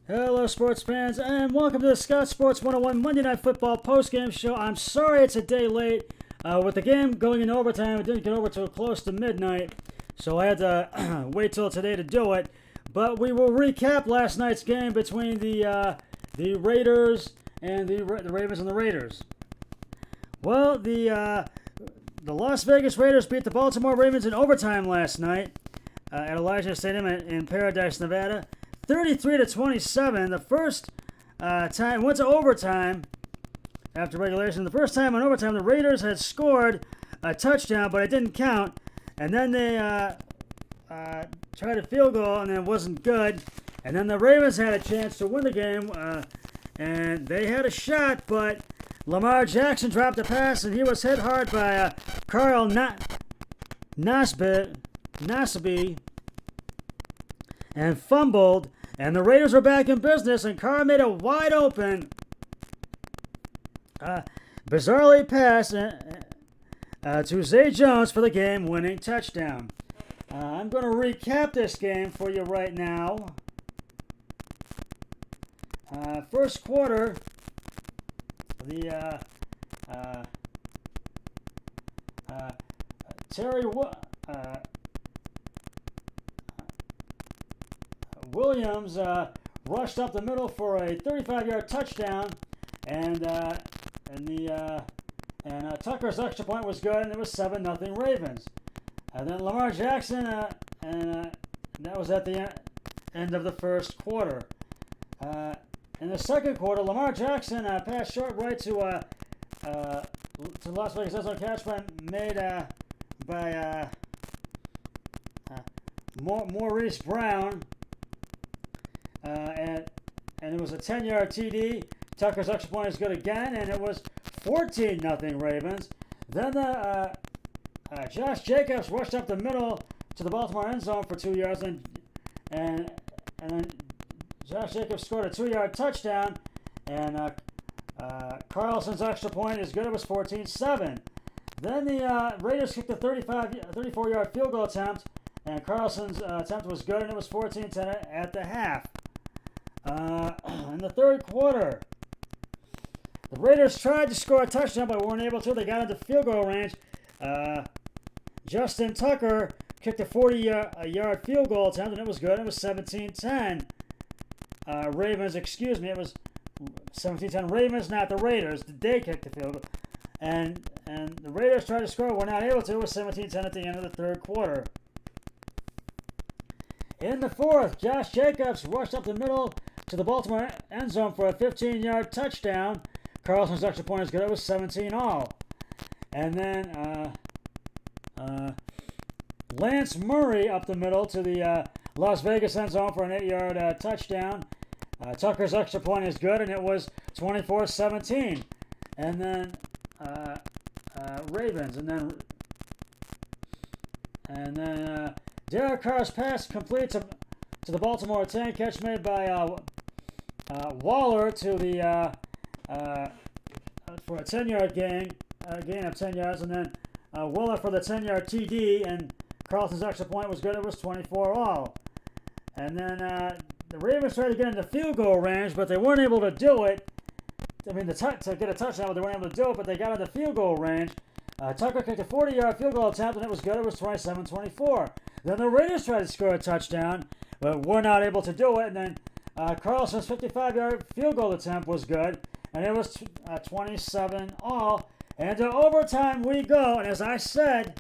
Hello, sports fans, and welcome to the Scott Sports 101 Monday Night Football postgame show. I'm sorry it's a day late. With the game going in overtime, it didn't get over till close to midnight, so I had to wait till today to do it. But we will recap last night's game between the Raiders and the Ravens and the Raiders. Well, the Las Vegas Raiders beat the Baltimore Ravens in overtime last night at Elijah Stadium in Paradise, Nevada. 33-27. The first time went to overtime after regulation. The first time in overtime, the Raiders had scored a touchdown, but it didn't count. And then they tried a field goal, and it wasn't good. And then the Ravens had a chance to win the game, and they had a shot, but Lamar Jackson dropped a pass, and he was hit hard by Carl Nassib and fumbled. And the Raiders were back in business, and Carr made a wide open, bizarrely pass to Zay Jones for the game-winning touchdown. I'm going to recap this game for you right now. First quarter, the Williams rushed up the middle for a 35-yard touchdown, and Tucker's extra point was good, and it was 7-0 Ravens. And then Lamar Jackson, and that was at the end of the first quarter. In the second quarter, Lamar Jackson passed short right to Las Vegas. That's a catch made by Maurice Brown. And it was a 10-yard TD. Tucker's extra point is good again, and it was 14-0 Ravens. Then Josh Jacobs rushed up the middle to the Baltimore end zone for 2 yards, and then Josh Jacobs scored a 2-yard touchdown, and Carlson's extra point is good. It was 14-7. Then the Raiders kicked a 34-yard field goal attempt, and Carlson's attempt was good, and it was 14-10 at the half. In the third quarter, the Raiders tried to score a touchdown, but weren't able to. They got into field goal range. Justin Tucker kicked a 40-yard field goal attempt, and it was good. It was 17-10. Ravens, excuse me, it was 17-10 Ravens, not the Raiders. They kicked the field goal. And the Raiders tried to score, were not able to. It was 17-10 at the end of the third quarter. In the fourth, Josh Jacobs rushed up the middle to the Baltimore end zone for a 15-yard touchdown. Carlson's extra point is good. It was 17-all. And then Lance Murray up the middle to the Las Vegas end zone for an 8-yard touchdown. Tucker's extra point is good, and it was 24-17. And then Ravens. And then Derek Carr's pass complete to the Baltimore 10 catch made by Waller to the for a 10-yard gain of 10 yards, and then Waller for the 10-yard TD, and Carlson's extra point was good. It was 24-all. And then the Ravens tried to get into field goal range, but they weren't able to do it. I mean, to get a touchdown, but they weren't able to do it, but they got into field goal range. Tucker kicked a 40-yard field goal attempt, and it was good. It was 27-24. Then the Raiders tried to score a touchdown, but were not able to do it. And then Carlson's 55-yard field goal attempt was good, and it was 27-all. And to overtime we go. And as I said,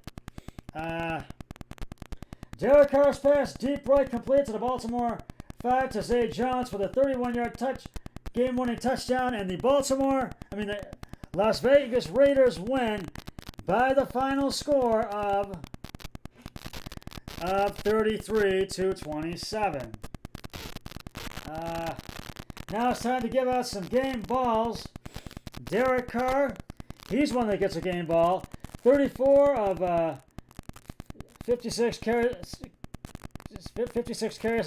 Derek Carr's pass deep right complete to the Baltimore 5 to Zay Jones for the 31-yard game-winning touchdown. And the Las Vegas Raiders win by the final score of 33-27. Now it's time to give out some game balls. Derek Carr, he's one that gets a game ball. 34 of 56 carries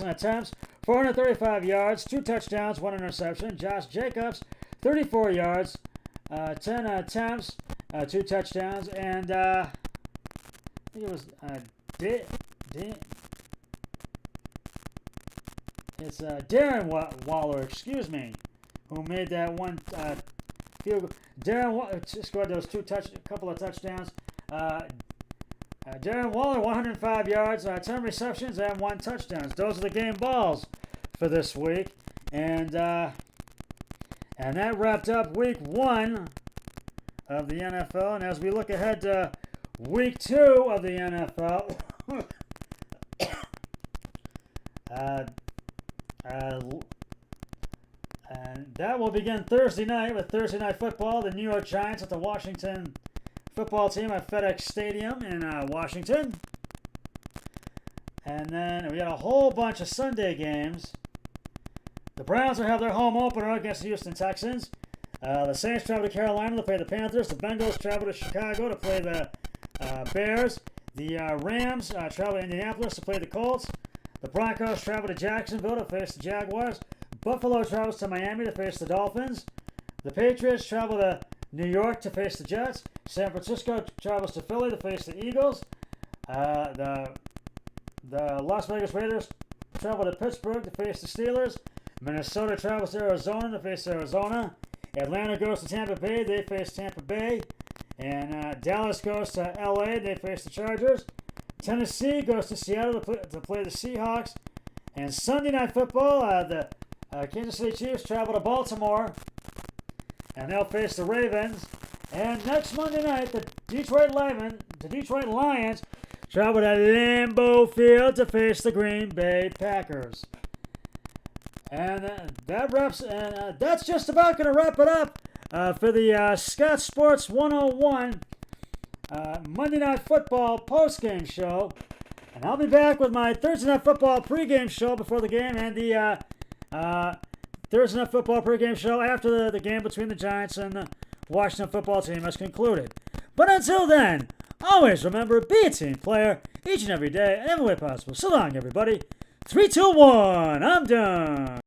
and attempts, 435 yards, 2 touchdowns, 1 interception. Josh Jacobs, 34 yards, 10 attempts, 2 touchdowns, and I think it was it's Darren Waller, excuse me, who made that one field goal. Darren Waller scored those couple of touchdowns. Darren Waller, 105 yards, 10 receptions, and 1 touchdown. Those are the game balls for this week. And that wrapped up week 1 of the NFL. And as we look ahead to week 2 of the NFL, and that will begin Thursday night with Thursday Night Football. The New York Giants at the Washington football team at FedEx Stadium in Washington. And then we got a whole bunch of Sunday games. The Browns will have their home opener against the Houston Texans. The Saints travel to Carolina to play the Panthers. The Bengals travel to Chicago to play the Bears. The Rams travel to Indianapolis to play the Colts. The Broncos travel to Jacksonville to face the Jaguars. Buffalo travels to Miami to face the Dolphins. The Patriots travel to New York to face the Jets. San Francisco travels to Philly to face the Eagles. The Las Vegas Raiders travel to Pittsburgh to face the Steelers. Minnesota travels to Arizona to face Arizona. Atlanta goes to Tampa Bay. They face Tampa Bay. And Dallas goes to LA. They face the Chargers. Tennessee goes to Seattle to play the Seahawks. And Sunday Night Football, the Kansas City Chiefs travel to Baltimore. And they'll face the Ravens. And next Monday night, the Detroit Lions travel to Lambeau Field to face the Green Bay Packers. And that's just about going to wrap it up for the Scott Sports 101 Monday Night Football postgame show. And I'll be back with my Thursday Night Football pregame show before the game and the Thursday Night Football pregame show after the game between the Giants and the Washington football team has concluded. But until then, always remember, be a team player each and every day and every way possible. So long, everybody. 3, 2, 1. I'm done.